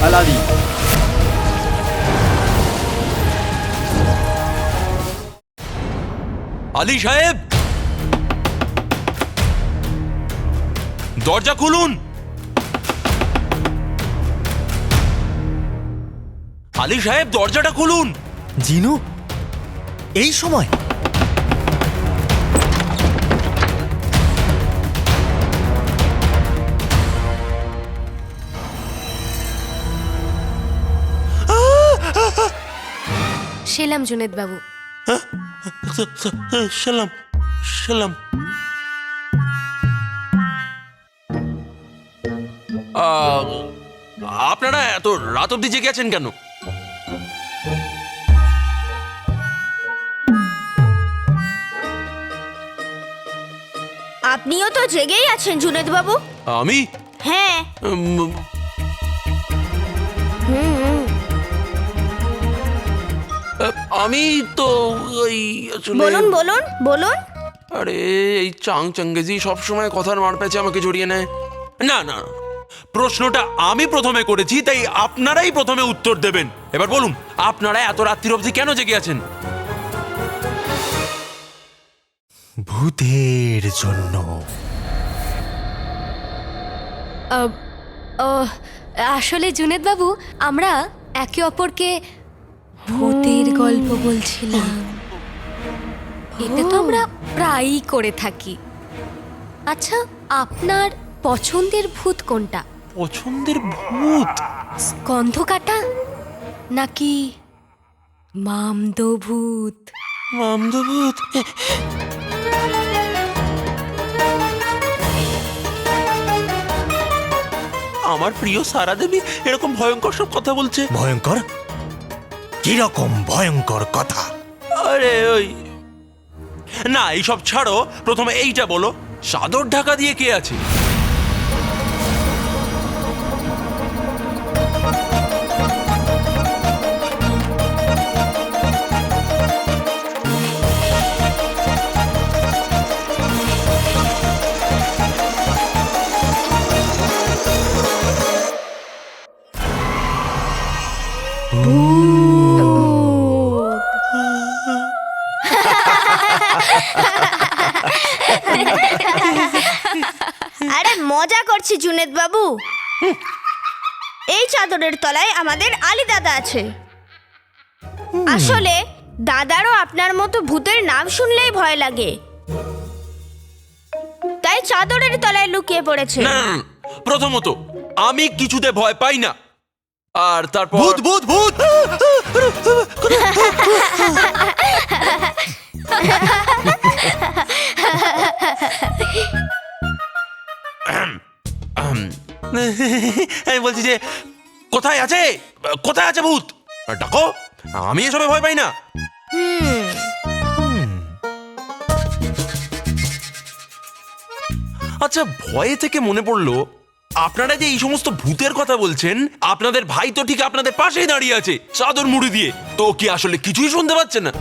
তালা দিই। আলী সাহেব, দরজা খুলুন। আলী সাহেব, দরজাটা খুলুন। জিনু, এই সময়? সেলাম জুনেদ বাবু। সালাম সালাম। আপনারা এত রাত অব্দি জেগে আছেন কেন? আপনিও তো জেগেই আছেন জুনেদ বাবু। আমি হ্যাঁ। আমি তো ওই আসলে বলুন বলুন বলুন। আরে এই চাংচঙ্গেজি সবসময় কথার মার প্যাচে আমাকে জড়িয়ে নেয়। না না, প্রশ্নটা আমি প্রথমে করেছি, তাই আপনারাই প্রথমে উত্তর দেবেন। এবার বলুন, আপনারা এত রাত্রির অবধি কেন জেগে আছেন? ভূতের জন্য। আসলে জুনেদ বাবু, আমরা একে অপরকে ভূতের গল্প বলছিলাম। এটা তো আমরা প্রায়ই করে থাকি। আচ্ছা, আপনার পছন্দের ভূত কোনটা? পছন্দের ভূত? স্কন্ধকাটা নাকি মামদভূত? মামদভূত? আমার প্রিয় সারা দেবী এরকম ভয়ঙ্কর সব কথা বলছে। ভয়ঙ্কর? কিরকম ভয়ঙ্কর কথা? আরে ওই না, এইসব ছাড়ো, প্রথমে এইটা বলো, চাদর ঢাকা দিয়ে কে আছে? আরে মজা করছি জুনেদ বাবু। এই চাদরের তলায় আমাদের আলী দাদা আছে। আসলে দাদারও আপনার মতো ভূতের নাম শুনলেই ভয় লাগে, তাই চাদরের তলায় লুকিয়ে পড়েছে। না, প্রথমত আমি কিছুতে ভয় পাই না, আর তারপর ভূত ভূত ভূত! আমি বলছি যে কোথায় আছে, কোথায় আছে ভূত? ডাকো, আমি এসবে ভয় পাই না। আচ্ছা, ভয়ে থেকে মনে পড়লো, আপনারা যে এই সমস্ত ভূতের কথা বলছেন, আপনাদের ভাই তো ঠিক আপনাদের পাশেই দাঁড়িয়ে আছে চাদর মুড়ি দিয়ে, তো কি আসলে কিছুই শুনতে পাচ্ছেন না?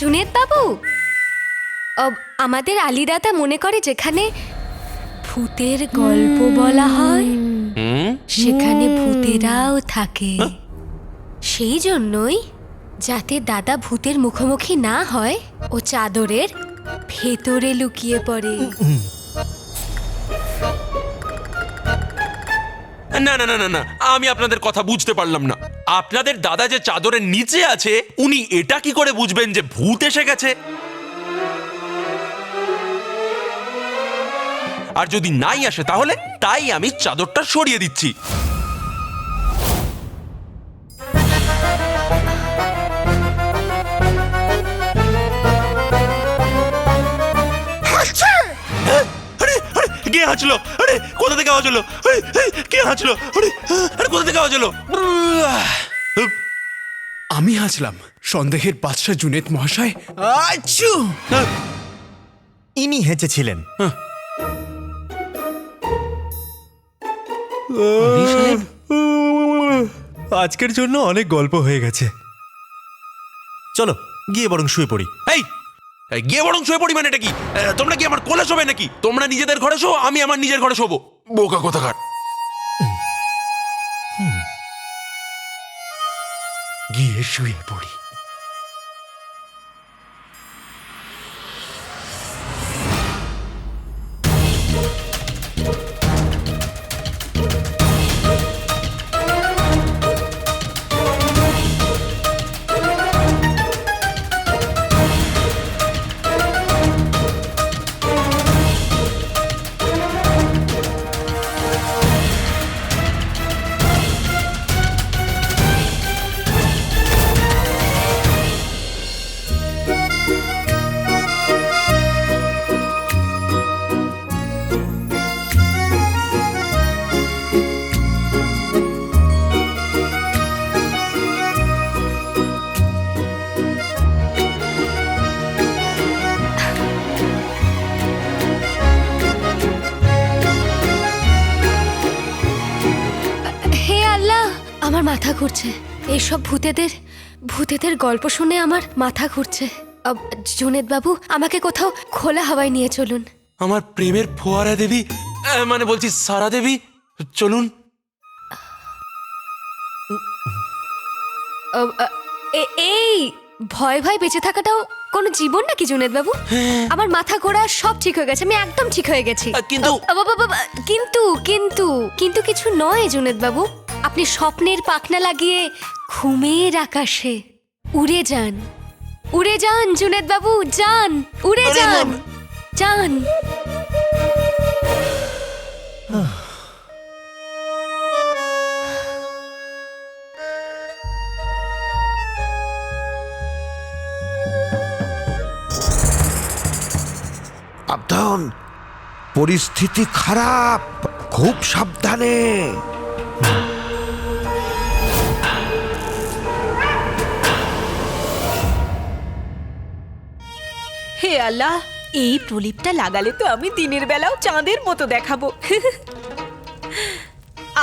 জুনেদ বাবু, আমাদের আলী দাদা মনে করে যেখানে ভূতের গল্প বলা হয় সেখানে ভূতেরাও থাকে। সেই জন্যই, যাতে দাদা ভূতের মুখোমুখি না হয়, ও চাদরের ভেতরে লুকিয়ে পড়ে। না না না না না, আমি আপনাদের কথা বুঝতে পারলাম না। আপনাদের দাদা যে চাদরের নিচে আছে, উনি এটা কি করে বুঝবেন যে ভূত এসে গেছে? আর যদি নাই আসে তাহলে? তাই আমি চাদরটা সরিয়ে দিচ্ছি। কে হাঁচলো? আরে কোথা থেকে আওয়াজ হলো? কে হাঁচলো? আরে কোথা থেকে আওয়াজ হলো? আমি হাসলাম। সন্দেহের বাদশা জুনেদ মহাশয়। আচ্ছু! ইনি হেঁচেছিলেন। আজকের জন্য অনেক গল্প হয়ে গেছে, চলো গিয়ে বরং শুয়ে পড়ি। এই এই, গিয়ে বরং শুয়ে পড়ি মানে এটা কি? তোমরা কি আমার কোলে শোবে নাকি? তোমরা নিজেদের ঘরে শো, আমি আমার নিজের ঘরে শোবো। বোকা কোথাকার। গিয়ে শুয়ে পড়ি। হে আল্লাহ, আমার মাথা ঘুরছে। এইসব ভূতেদের গল্প শুনে আমার মাথা ঘুরছে। জুনেদ বাবু, আমাকে কোথাও খোলা হাওয়ায় নিয়ে চলুন। আমার প্রেমের ফোয়ারা দেবী, মানে বলছি সারা দেবী, চলুন। এই ভয় ভয় বেঁচে থাকাটাও কোনো জীবন নাকি জুনেদ বাবু? আমার মাথা ঘোরা সব ঠিক হয়ে গেছে, আমি একদম ঠিক হয়ে গেছি। কিন্তু কিন্তু কিন্তু কিন্তু কিছু নয় জুনেদ বাবু। আপনি স্বপ্নের পাখনা লাগিয়ে ঘুমের আকাশে উড়ে যান, উড়ে যান জুনেদ বাবু, যান, উড়ে যান, যান। সাবধান, পরিস্থিতি খারাপ, খুব সাবধানে। হে আল্লাহ, এই প্রদীপটা লাগালে তো আমি দিনের বেলাও চাঁদের মতো দেখাবো।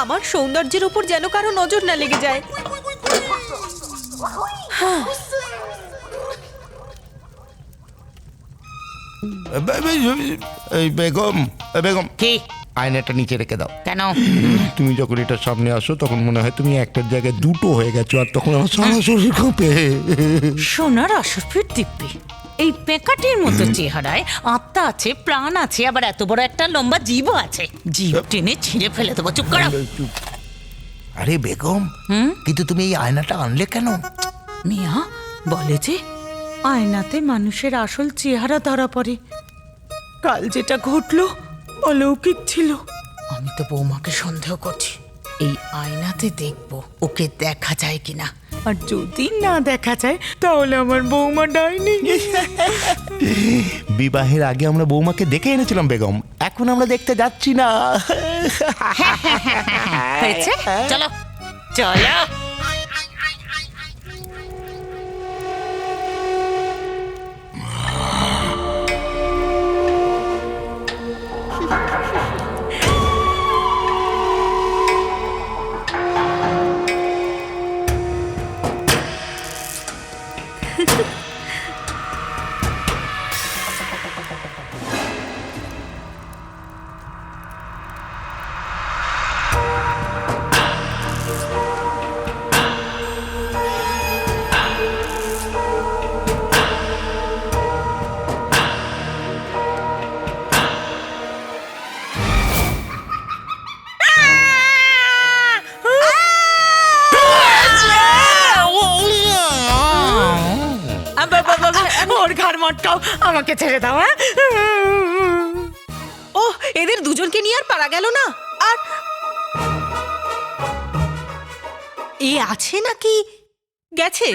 আমার সৌন্দর্যের উপর যেন কারো নজর না লেগে যায়। এই বেগম, বেগম, কি আয়নাটা নিচে রেখে দাও। কেন? তুমি যখন এটার সামনে আসো তখন মনে হয় তুমি একটার জায়গায় দুটো হয়ে গেছো, আর তখন আমার সারা শরীর কাঁপে। সোনার অসফির দিব্যি, এই পেকাটির মতো চেহারায় আত্মা আছে, প্রাণ আছে, আবার এত বড় একটা লম্বা জীবও আছে। জীব টেনে ছিঁড়ে ফেলে দেবো। চুপ করো। আরে বেগম, কিন্তু তুমি এই আয়নাটা আনলে কেন? মিয়া বলে যে আয়নাতে মানুষের আসল চেহারা ধরা পড়ে। কাল যেটা ঘটলো অলৌকিক ছিল। আমি তো বৌমাকে সন্দেহ করছি। এই আয়নাতে দেখবো ওকে দেখা যায় কিনা, আর যদি না দেখা যায় তাহলে আমার বৌমা ডাইনি। বিবাহের আগে আমরা বৌমাকে দেখে এনেছিলাম বেগম, এখন আমরা দেখতে যাচ্ছি না। হয়েছে, চলো চলো। ওর ঘর মটকাও, আমাকে ছেড়ে দাও। ও, এদের দুজনকে নিয়ে আর পারা গেল না। আর এ আছে নাকি গেছে?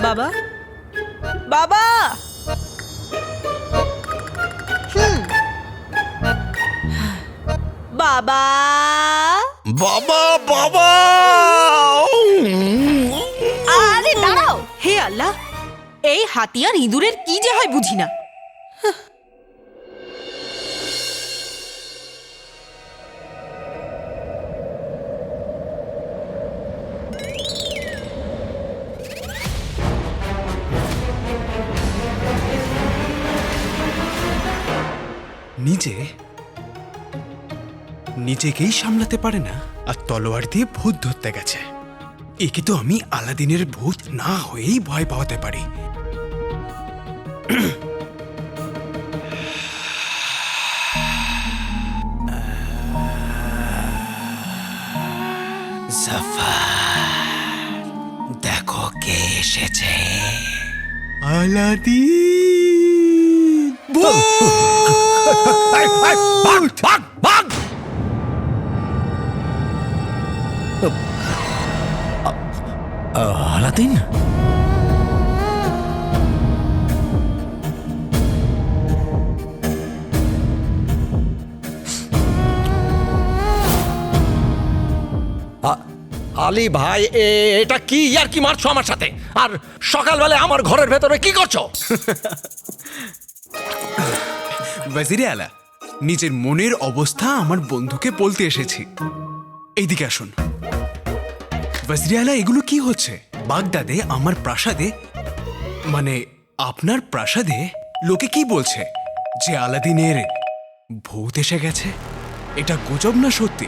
বাবা, বাবা, বাবা, বাবা, বাবা! আরে দাঁড়াও। হে আল্লাহ, এই হাতি আর ইঁদুরের কি যে হয় বুঝি না। যে নিজেকেই সামলাতে পারে না আর তলোয়ার দিয়ে ভূত ধরতে গেছে। একে তো আমি আলাদিনের ভূত না হয়েই ভয় পাওয়াতে পারি। জাফর, দেখো কে এসেছে। আলাদিন। আলাদিন, আলী ভাই, এটা কি আর কি মারছো আমার সাথে? আর সকালবেলা আমার ঘরের ভেতরে কি করছো? ওয়াজিরে আলা, নিজের মনের অবস্থা আমার বন্ধুকে বলতে এসেছি। এইদিকে আসুন। ওয়াজিরে আলা, এগুলো কি হচ্ছে? বাগদাদে আমার প্রাসাদে, মানে আপনার প্রাসাদে লোকে কি বলছে যে আলাদিনের ভূত এসে গেছে? এটা গুজব না সত্যি?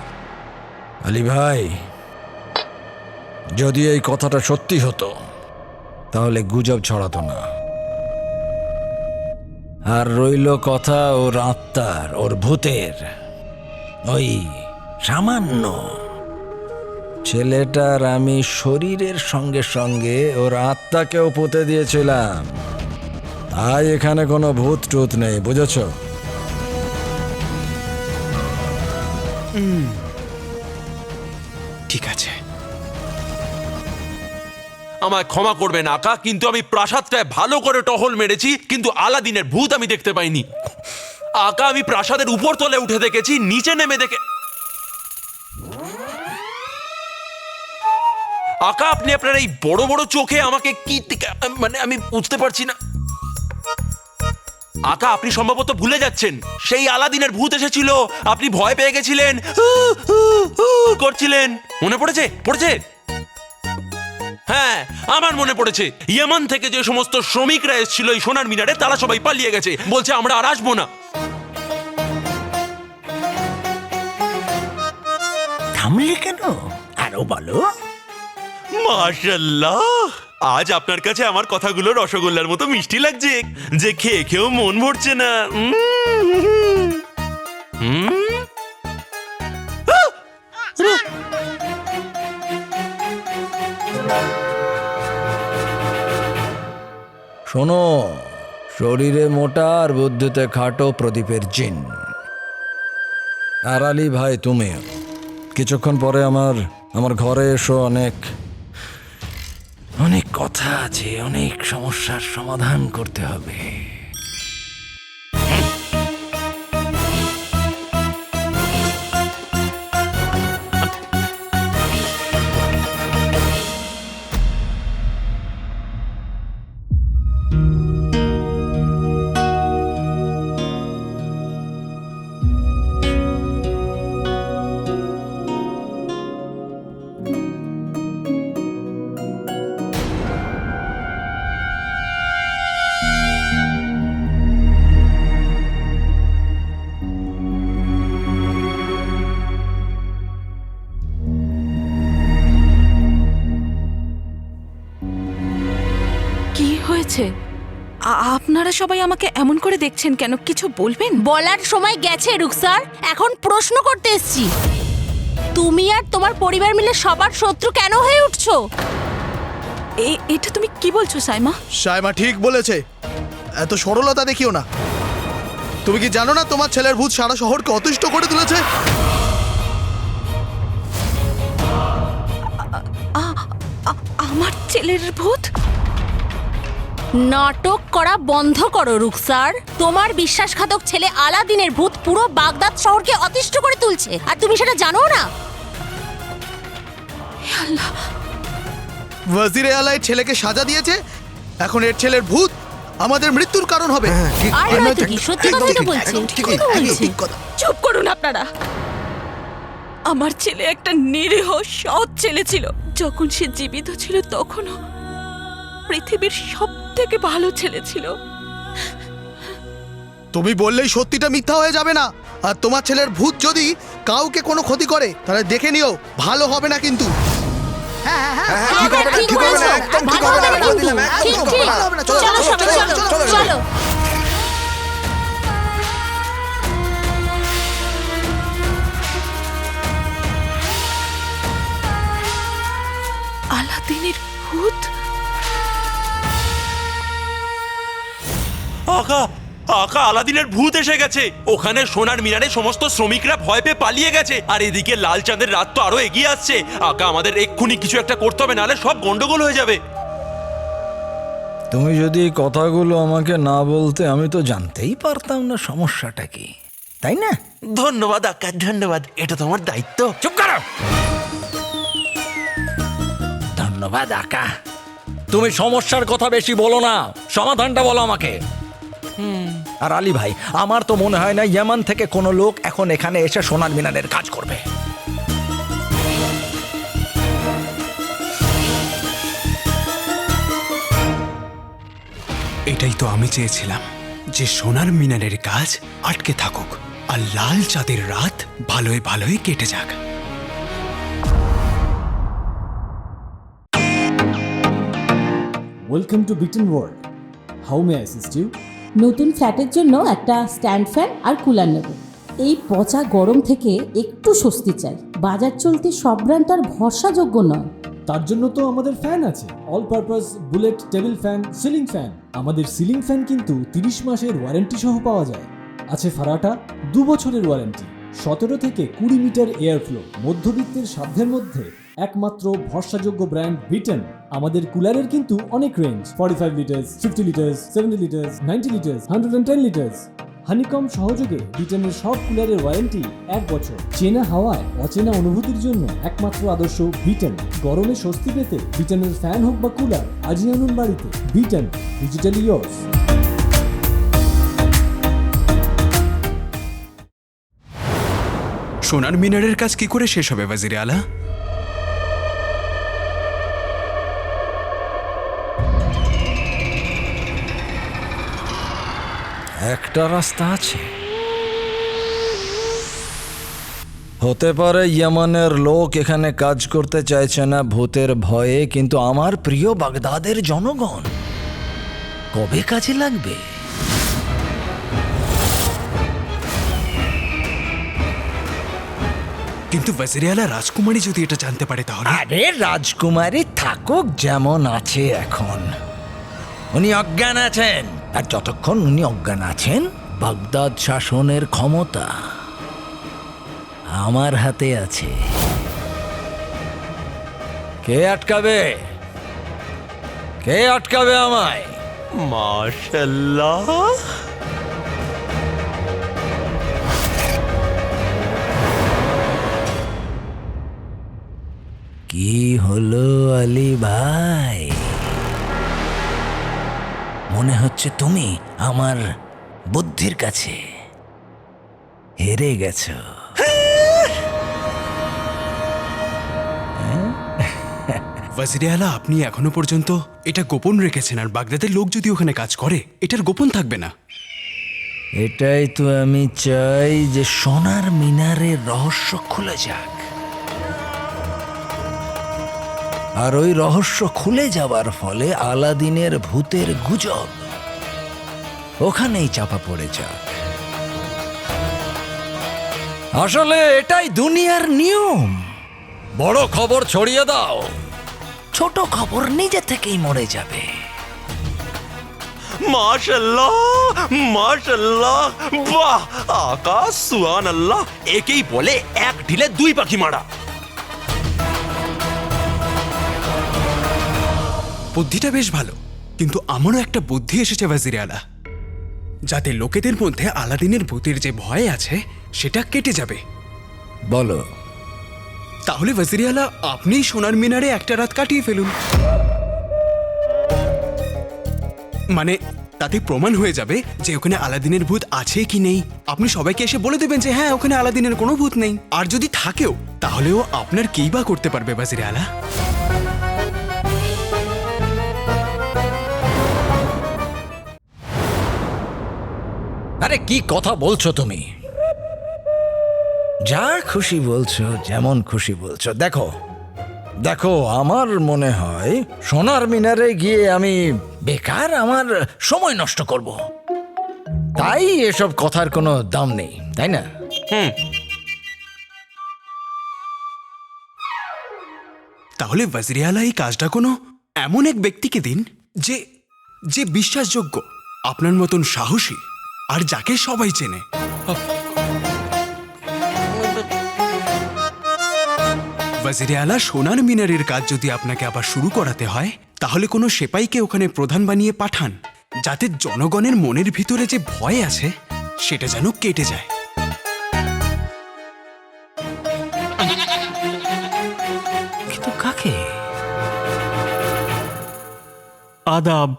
আলী ভাই, যদি এই কথাটা সত্যি হতো তাহলে গুজব ছড়াতো না। আর রইল কথা ওর আত্মার, ওর ভূতের, ওই সামান্য ছেলেটার আমি শরীরের সঙ্গে সঙ্গে ওর আত্মাকেও পুঁতে দিয়েছিলাম। তাই এখানে কোনো ভূত টুত নেই, বুঝেছ? ঠিক আছে। আমায় ক্ষমা করবেন আকা, কিন্তু আমি প্রাসাদটায় ভালো করে টহল মেরেছি, কিন্তু আলাদিনের ভূত আমি দেখতে পাইনি। আকা, আমি প্রাসাদের উপর তলে উঠে দেখেছি, নিচে নেমে দেখে। আকা, আপনি আপনার এই বড় বড় চোখে আমাকে কি, মানে আমি বুঝতে পারছি না। আকা, আপনি সম্ভবত ভুলে যাচ্ছেন, সেই আলাদিনের ভূত এসেছিল, আপনি ভয় পেয়ে গেছিলেন, করছিলেন। মনে পড়েছে? পড়েছে? হ্যাঁ, আমার মনে পড়েছে। ইয়েমান থেকে যে সমস্ত শ্রমিকরা এসেছিল এই সোনার মিনারে, তারা সবাই পালিয়ে গেছে, বলছে আমরা আর আসবো না। থামলে কেন? আরো বলো। মাশাআল্লাহ, আজ আপনার কাছে আমার কথাগুলো রসগোল্লার মতো মিষ্টি লাগছে, যে খেয়ে খেয়েও মন ভরছে না। শোনো, শরীরে মোটা আর বুদ্ধিতে খাটো প্রদীপের জিন। আর আলী ভাই, তুমি কিছুক্ষণ পরে আমার ঘরে এসো। অনেক কথা আছে, অনেক সমস্যার সমাধান করতে হবে। কি হয়েছে? আপনারা সবাই আমাকে এমন করে দেখছেন কেন? কিছু বলবেন? বলার সময় গেছে রুকসার, এখন প্রশ্ন করতে এসেছি। তুমি আর তোমার পরিবার মিলে সবার শত্রু কেন হয়ে উঠছো? এটা তুমি কি বলছো সাইমা? সাইমা ঠিক বলেছে, এত সরলতা দেখিও না। তুমি কি জানো না তোমার ছেলের ভূত সারা শহরকে অতিষ্ঠ করে তুলেছে? আমার ছেলের ভূত? নাটক করা বন্ধ করো রুকসার। তোমার বিশ্বাসঘাতক ছেলে আলাদিনের ভূত পুরো বাগদাদ শহরকে অতিষ্ঠ করে তুলছে, আর তুমি সেটা জানো না? ওয়াজিরে আলাই ছেলেকে সাজা দিয়েছে, এখন এর ছেলের ভূত আমাদের মৃত্যুর কারণ হবে। আর নয়তো কি, সত্যি কথাই তো বলছে। চুপ করুন আপনারা। আমার ছেলে একটা নিরীহ সৎ ছেলে ছিল। যখন সে জীবিত ছিল তখনও পৃথিবীর সব থেকে ভালো ছেলে ছিল। তুমি বললেই সত্যিটা মিথ্যা হয়ে যাবে না। আর তোমার ছেলের ভূত যদি কাউকে কোনো ক্ষতি করে তাহলে দেখে নিও, ভালো হবে না কিন্তু। ঠিক বলেছো, ভালো হবে না কিন্তু। ঠিক ঠিক, চলো সবাই চলো চলো। আলাদিনের ভূত? আকা আকা আলাদিনের ভূত এসে গেছে। ওখানে সোনার মিনারে সমস্ত শ্রমিকরা ভয় পেয়ে পালিয়ে গেছে, আর এদিকে লাল চাঁদের রাত তো আরো এগিয়ে আসছে। আকা আমাদের এক্ষুনি কিছু একটা করতে হবে, নাহলে সব গন্ডগোল হয়ে যাবে। তুমি যদি এই কথাগুলো আমাকে না বলতে আমি তো জানতেই পারতাম না সমস্যাটা কি, তাই না? ধন্যবাদ আকা, ধন্যবাদ। এটা তোমার দায়িত্ব। চুপ করো। ধন্যবাদ আকা। তুমি সমস্যার কথা বেশি বলো না, সমাধানটা বলো আমাকে। আর আলী ভাই, আমার তো মনে হয় না ইয়ামান থেকে কোনো লোক এখন এখানে এসে সোনার মিনারের কাজ করবে। এটাই তো আমি চেয়েছিলাম, যে সোনার মিনারের কাজ আটকে থাকুক আর লাল চাঁদের রাত ভালোই ভালোই কেটে যাক। ওয়েলকাম টু বিটেন world. How may I assist you? নতুন ফ্ল্যাটের জন্য একটা স্ট্যান্ড ফ্যান আর কুলার নেব। এই পচা গরম থেকে একটু স্বস্তি চাই। বাজার চলতে সব ব্র্যান্ড আর ভরসাযোগ্য নয়। তার জন্য তো আমাদের ফ্যান আছে, all purpose bullet table fan, ceiling fan. আমাদের সিলিং ফ্যান কিন্তু 30 মাসের ওয়ারেন্টি সহ পাওয়া যায়। আছে ফারাটা 2 বছরের ওয়ারেন্টি, 17 থেকে 20 মিটার এয়ার ফ্লো। মধ্যবিত্তের সাধ্যের মধ্যে একমাত্র ভরসাযোগ্য ব্র্যান্ড বিটেন। আমাদের কুলারের কিন্তু অনেক range, 45 litres, 50 litres, 70 litres, 90 litres, 110 litres. Honeycomb সহযোগে বিটেনের সব কুলারের ওয়ারেন্টি 1 বছর। চেনা হাওয়ায় অচেনা অনুভূতির জন্য একমাত্র আদর্শ বিটেন। গরমে স্বস্তি পেতে বিটেনের ফ্যান হোক বা কুলার, আজই আনুন বাড়িতে। Beaten, digitally yours. সোনার মিনারের কাজ কি করে শেষ হবে ওয়াজির আলা? একটা রাস্তা আছে। হতে পারে ইয়ামানের লোক এখানে কাজ করতে চাইছে না ভূতের ভয়ে, কিন্তু আমার প্রিয় বাগদাদের জনগণ কবে কাজে লাগবে? কিন্তু ওয়াজির আলা, রাজকুমারী যদি এটা জানতে পারে তাহলে? আরে রাজকুমারী থাকুক যেমন আছে এখন। উনি অজ্ঞান আছেন, আর যতক্ষণ উনি অজ্ঞান আছেন বাগদাদ শাসনের ক্ষমতা আমার হাতে আছে। কে আটকাবে? কে আটকাবে আমায়? মাশাআল্লাহ। কি হলো আলী ভাই? মনে হচ্ছে তুমি আমার বুদ্ধির কাছে হেরে গেছো। ওয়াজির আলা, আপনি এখনো পর্যন্ত এটা গোপন রেখেছেন, আর বাগদাদের লোক যদি ওখানে কাজ করে এটার গোপন থাকবে না। এটাই তো আমি চাই, যে সোনার মিনারের রহস্য খুলে যাক। আর ওই রহস্য খুলে যাবার ফলে আলাদিনের ভূতের গুজব ওখানেই চাপা পড়ে যাক। আসলে এটাই দুনিয়ার নিয়ম। বড় খবর ছড়িয়ে দাও, ছোট খবর নিজে থেকেই মরে যাবে। মাশাআল্লাহ, মাশাআল্লাহ, বাহ আকা, সুবহানাল্লাহ। একেই বলে এক ঢিলে 2 পাখি মারা। বুদ্ধিটা বেশ ভালো, কিন্তু আমারও একটা বুদ্ধি এসেছে ওয়াজির আলা, যাতে লোকেদের মধ্যে আলাদিনের ভূতের যে ভয় আছে সেটা কেটে যাবে। বলো। তাহলে ওয়াজির আলা, আপনি সোনার মিনারে একটা রাত কাটিয়ে ফেলুন। মানে তাতে প্রমাণ হয়ে যাবে যে ওখানে আলাদিনের ভূত আছে কি নেই। আপনি সবাইকে এসে বলে দেবেন যে হ্যাঁ, ওখানে আলাদিনের কোনো ভূত নেই। আর যদি থাকেও তাহলেও আপনার কেই বা করতে পারবে ওয়াজির আলা? আরে কি কথা বলছো তুমি? যা খুশি বলছো, যেমন খুশি বলছো। দেখো দেখো, আমার মনে হয় সোনার মিনারে গিয়ে আমি বেকার আমার সময় নষ্ট করব, তাই এসব কথার কোনো দাম নেই, তাই না? তাহলে ওয়াজির আলা এই কাজটা কোনো এমন এক ব্যক্তিকে দিন যে যে বিশ্বাসযোগ্য, আপনার মতন সাহসী, আর যাকে সবাই চেনে। ওয়াজির আলা, সোনার মিনারের কাজ যদি আপনাকে আবার শুরু করাতে হয়, তাহলে কোনো সেপাইকে ওখানে প্রধান বানিয়ে পাঠান, যাতে জনগণের মনের ভিতরে যে ভয় আছে সেটা যেন কেটে যায়। কিন্তু কাকে? আদাব।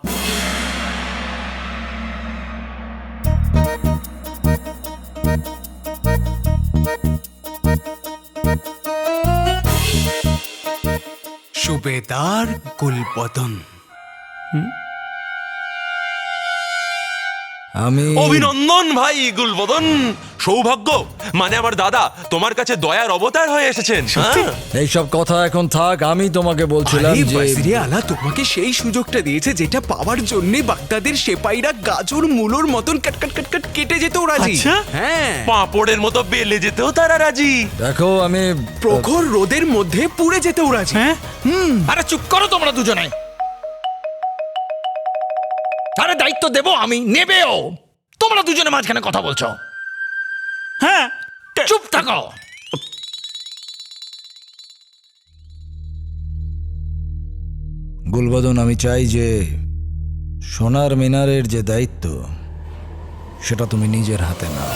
সুবেদার গুলবদন। আমি অভিনন্দন ভাই গুলবদন, সৌভাগ্য, মানে আমার দাদা তোমার কাছে দয়ার অবতার হয়ে এসেছেন। এইসব কথা এখন থাক, আমি তোমাকে বলছিলাম আরে যে ওয়াজিরে আলা তোমাকে সেই সুযোগটা দিয়েছে যেটা পাওয়ার জন্য বাগদাদের সেপাইরা গাজর মূলোর মতন কাট কাট কাট কাট কেটে যেতেও রাজি। আচ্ছা? হ্যাঁ, পাঁপড়ের মতো বেলে যেতেও তারা রাজি। দেখো আমি প্রখর রোদের মধ্যে পুড়ে যেতেও রাজি। হ্যাঁ, আরে চুপ করো তোমরা দুজনে। আরে দায়িত্ব দেবো আমি, নেবেও। তোমরা দুজনে মাঝখানে কথা বলছো। হ্যাঁ, চুপ থাকো। গুলবদন, আমি চাই যে সোনার মিনারের যে দায়িত্ব সেটা তুমি নিজের হাতে নাও।